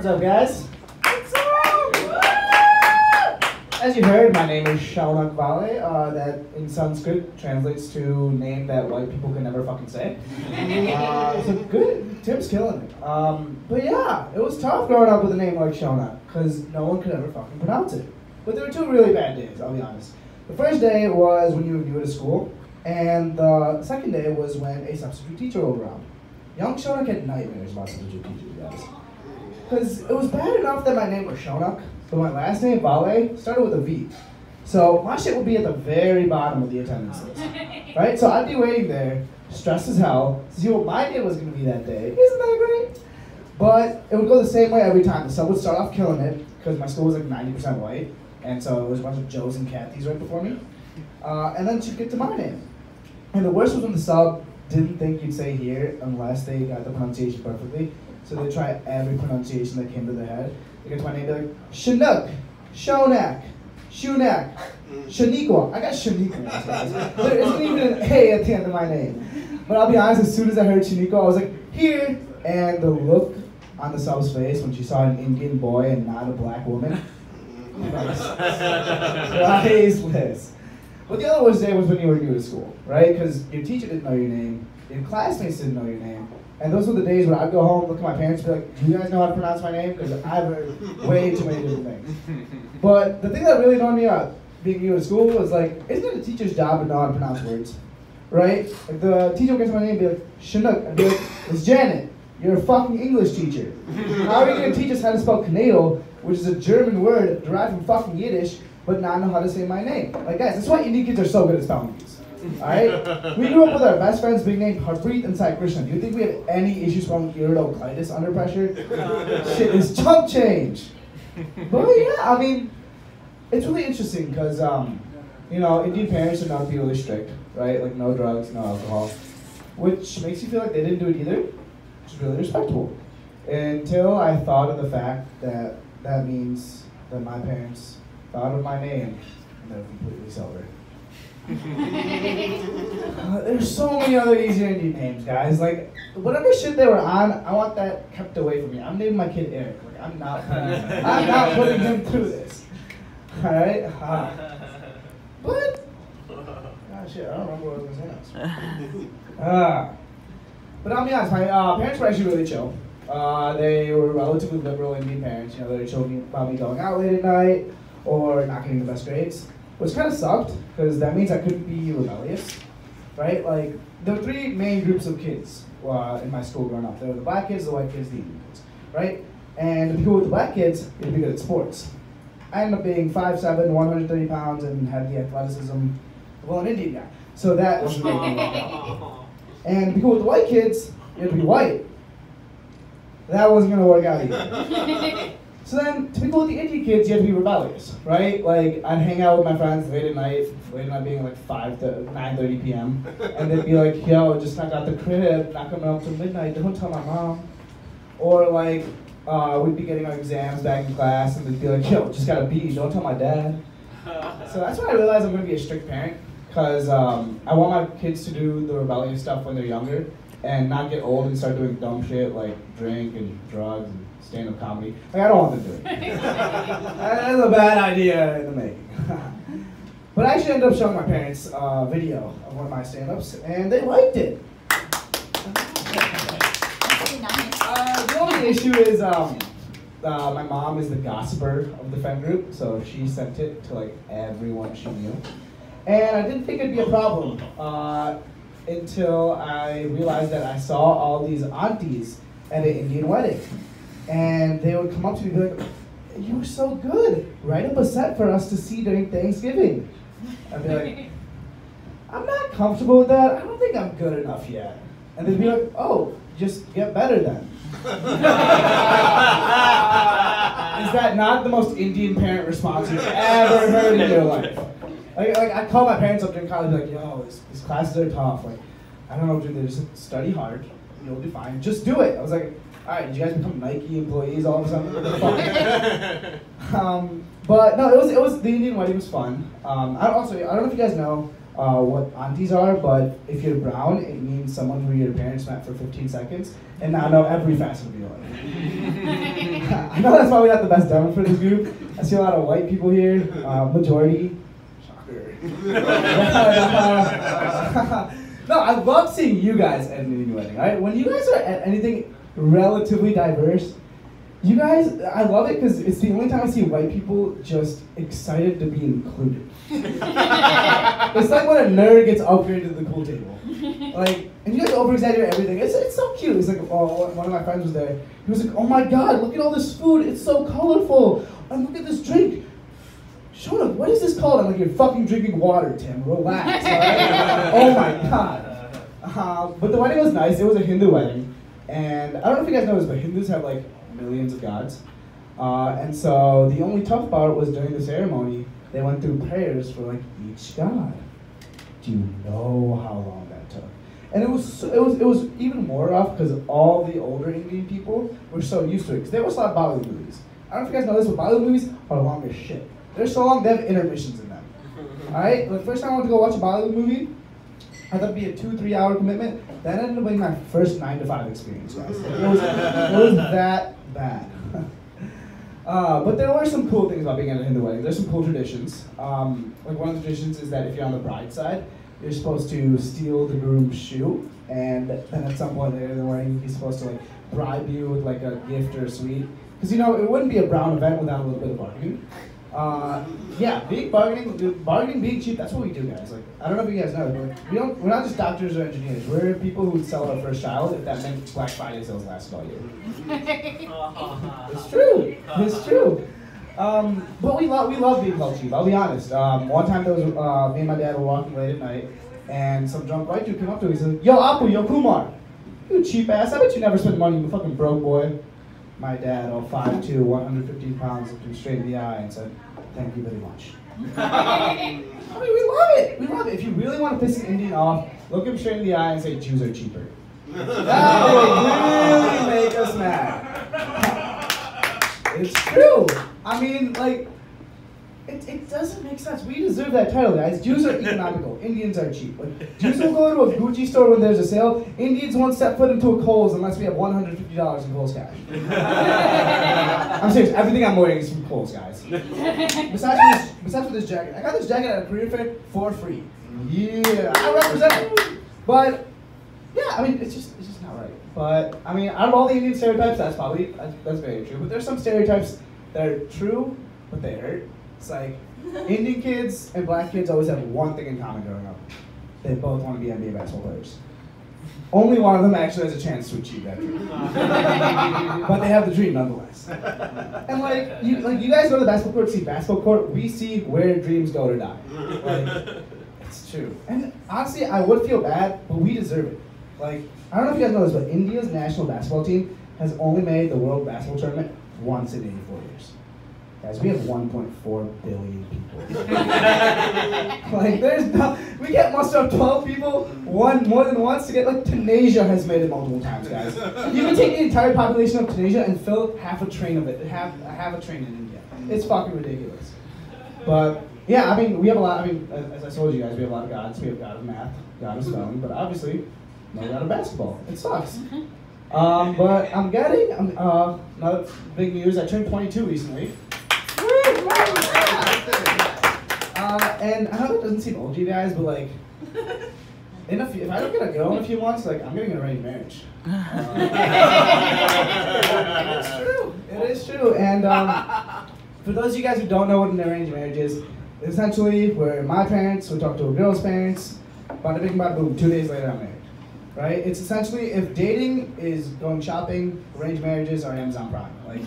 up, guys? What's up? As you heard, my name is Shaunak Vale. That in Sanskrit translates to name that white people can never fucking say. So good. Tim's killing it. But yeah, it was tough growing up with a name like Shaunak because no one could ever fucking pronounce it. But there were two really bad days, I'll be honest. The first day was when you were new to school, and the second day was when a substitute teacher rolled around. Young Shaunak had nightmares about substitute teachers, guys. Because it was bad enough that my name was Shaunak, but my last name, Vale, started with a V. So my shit would be at the very bottom of the attendance list. Right? So I'd be waiting there, stressed as hell, to see what my name was going to be that day. Isn't that great? But it would go the same way every time. The sub would start off killing it, because my school was like 90% white, and so it was a bunch of Joes and Kathys right before me. And then she'd get to my name. And the worst was when the sub didn't think you'd say here unless they got the pronunciation perfectly. So they try every pronunciation that came to their head. They get to my name, they're like, Chinook, Shonak, Shunak, Shaniqua. I got Shaniqua, guys. There isn't even an A at the end of my name. But I'll be honest, as soon as I heard Shaniqua, I was like, here! And the look on the sub's face when she saw an Indian boy and not a black woman, priceless. But the other worst day was when you were new to school, right? Because your teacher didn't know your name, your classmates didn't know your name, and those were the days when I'd go home, look at my parents, and be like, do you guys know how to pronounce my name? Because I've heard way too many different things. But the thing that really annoyed me about being new to school was like, isn't it a teacher's job to know how to pronounce words? Right? Like the teacher would get to my name and be like, Chinook, and be like, it's Janet, you're a fucking English teacher. How are you going to teach us how to spell Knadel, which is a German word derived from fucking Yiddish, but not know how to say my name? Like guys, that's why Indian kids are so good at spelling these. Alright? We grew up with our best friends being named Harpreet and Sai Krishna. Do you think we have any issues spelling iridocytis under pressure? Shit is chump change. But yeah, I mean, it's really interesting because, you know, Indian parents are known to be really strict, right? Like no drugs, no alcohol, which makes you feel like they didn't do it either, which is really respectable. Until I thought of the fact that that means that my parents thought of my name and they're completely sober. There's so many other easier Indian names, guys. Like, whatever shit they were on, I want that kept away from me. I'm naming my kid Eric. Like, I'm not putting him through this. Alright? But, shit, I don't remember what I was going to say next. But I'll be honest, my parents were actually really chill. They were relatively liberal Indian parents. You know, they were chill about me going out late at night or not getting the best grades. Which kind of sucked, because that means I couldn't be rebellious, right? Like, there were three main groups of kids in my school growing up. There were the black kids, the white kids, the Indian kids, right? And the people with the black kids, they'd be good at sports. I ended up being 5'7", 130 pounds, and had the athleticism of an Indian guy. So that wasn't really going to work out. And the people with the white kids, you had to be white. That wasn't going to work out either. So then, to people with the Indian kids, you had to be rebellious, right? Like, I'd hang out with my friends late at night being like 5 to 9:30 p.m., and they'd be like, yo, just knock out the crib, not coming up till midnight, don't tell my mom. Or like, we'd be getting our exams back in class, and they'd be like, yo, just got a B, don't tell my dad. So that's when I realized I'm going to be a strict parent, because I want my kids to do the rebellious stuff when they're younger, and not get old and start doing dumb shit like drink and drugs and stand-up comedy. Like, I don't want them doing it. That's a bad idea in the making. But I actually ended up showing my parents a video of one of my stand-ups, and they liked it. The only issue is my mom is the gossiper of the friend group, so she sent it to like everyone she knew. And I didn't think it'd be a problem until I realized that I saw all these aunties at an Indian wedding. And they would come up to me and be like, you were so good. Write up a set for us to see during Thanksgiving. I'd be like, I'm not comfortable with that. I don't think I'm good enough yet. And they'd be like, oh, just get better then. Is that not the most Indian parent response you've ever heard in your life? Like I'd call my parents up during college and be like, yo, these classes are tough. Like, I don't know what to do. Just study hard. You'll be fine. Just do it. I was like, all right, did you guys become Nike employees all of a sudden? What the fuck? But no, it was the Indian wedding was fun. I don't know if you guys know what aunties are, but if you're brown, it means someone who your parents met for 15 seconds and now know every facet of your life. I know that's probably not the best demo for this group. I see a lot of white people here, majority. Shocker. No, I love seeing you guys at an Indian wedding, right? When you guys are at anything relatively diverse, you guys, I love it because it's the only time I see white people just excited to be included. It's like when a nerd gets upgraded to the pool table. Like, and you guys over-exaggerate everything. It's so cute. It's like, oh, one of my friends was there. He was like, oh my god, look at all this food. It's so colorful. And look at this drink. Shona, what is this called? I'm like, you're fucking drinking water, Tim. Relax, alright? Oh my god. But the wedding was nice. It was a Hindu wedding. And I don't know if you guys know this, but Hindus have like millions of gods. And so the only tough part was during the ceremony, they went through prayers for like each god. Do you know how long that took? And it was even more rough because all the older Indian people were so used to it. Because they watch a lot of Bollywood movies. I don't know if you guys know this, but Bollywood movies are long as shit. They're so long, they have intermissions in them. Alright? The first time I went to go watch a Bollywood movie, I thought it'd be a 2-3 hour commitment. That ended up being my first 9 to 5 experience, guys. It was that bad. But there were some cool things about being at a Hindu wedding. There's some cool traditions. Like one of the traditions is that if you're on the bride's side, you're supposed to steal the groom's shoe, and then at some point later in the wedding, he's supposed to like bribe you with like a gift or a sweet. Because you know, it wouldn't be a brown event without a little bit of bargaining. Yeah, bargaining, being cheap, that's what we do, guys. Like, I don't know if you guys know, but we're not just doctors or engineers. We're people who would sell our first child if that meant Black Friday sales lasted all year. It's true. It's true. But we love being called cheap. I'll be honest. One time there was me and my dad were walking late at night, and some drunk white dude came up to me and said, "Yo, Apu, yo, Kumar, you cheap ass. I bet you never spent money, you fucking broke boy." My dad, 5'2", 115 pounds, looked him straight in the eye and said, "Thank you very much." I mean, we love it. We love it. If you really want to piss an Indian off, look him straight in the eye and say, "Jews are cheaper." That will really make us mad. It's true. I mean, like, it doesn't make sense. We deserve that title, guys. Jews are economical. Indians are cheap. Like, Jews will go to a Gucci store when there's a sale. Indians won't step foot into a Kohl's unless we have $150 in Kohl's cash. I'm serious. Everything I'm wearing is from Kohl's, guys. Besides for this jacket. I got this jacket at a career fair for free. Yeah, I represent it. But yeah, I mean, it's just not right. But I mean, out of all the Indian stereotypes, that's very true. But there's some stereotypes that are true, but they hurt. It's like, Indian kids and black kids always have one thing in common growing up. They both want to be NBA basketball players. Only one of them actually has a chance to achieve that dream. But they have the dream nonetheless. And you guys go to the basketball court, see basketball court, we see where dreams go to die. Like, it's true. And honestly, I would feel bad, but we deserve it. Like, I don't know if you guys know this, but India's national basketball team has only made the World Basketball Tournament once in 84 years. Guys, we have 1.4 billion people. Like, we can't muster up 12 people more than once to get, like, Tunisia has made it multiple times, guys. You can take the entire population of Tunisia and fill half a train of it, half a train in India. It's fucking ridiculous. But, yeah, I mean, we have a lot, as I told you guys, we have a lot of gods. We have God of math, God of stone, but obviously, no God of basketball. It sucks. But I'm getting, another big news, I turned 22 recently. And I know that doesn't seem old to you guys, but like, if I don't get a girl in a few months, like, I'm getting an arranged marriage. It's true. It is true. And for those of you guys who don't know what an arranged marriage is, essentially, where my parents would talk to a girl's parents, bada bing, bada boom, 2 days later I'm married. Right? It's essentially, if dating is going shopping, arranged marriages are Amazon Prime. Like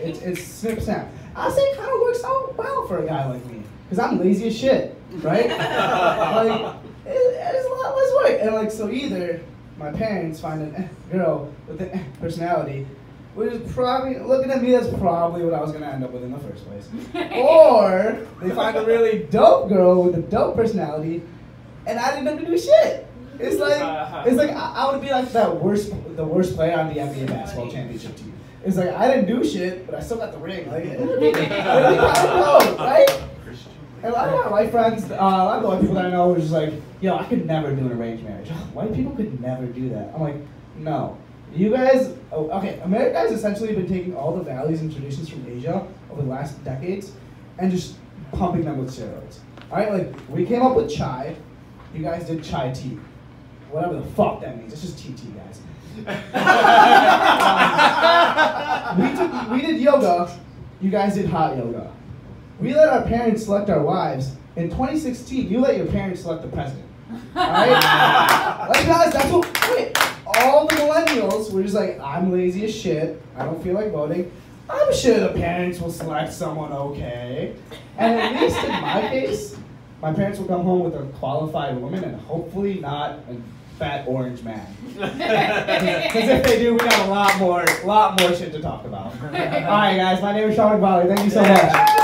it's snip snap. I say it kind of works out well for a guy like me, because I'm lazy as shit, right? Like, it's a lot less work. And like, so either my parents find a girl with a personality, which is probably, looking at me, that's probably what I was gonna end up with in the first place. Or they find a really dope girl with a dope personality, and I didn't have to do shit. It's like I would be like the worst player on the NBA basketball championship team. It's like, I didn't do shit, but I still got the ring. Like, it'd be kind of dope, right? And a lot of my white friends, a lot of the white people that I know were just like, yo, I could never do an arranged marriage. White people could never do that. I'm like, no, You guys, okay, America has essentially been taking all the values and traditions from Asia over the last decades and just pumping them with steroids. Alright, like, we came up with chai, you guys did chai tea. Whatever the fuck that means, it's just TT, guys. We did yoga, you guys did hot yoga. We let our parents select our wives. In 2016, you let your parents select the president. Alright? Like, guys, that's what, wait, all the millennials were just like, I'm lazy as shit, I don't feel like voting. I'm sure the parents will select someone okay. And at least in my case, my parents will come home with a qualified woman and hopefully not a fat orange man. Because if they do, we got a lot more shit to talk about. Alright guys, my name is Sean McValley. Thank you so much.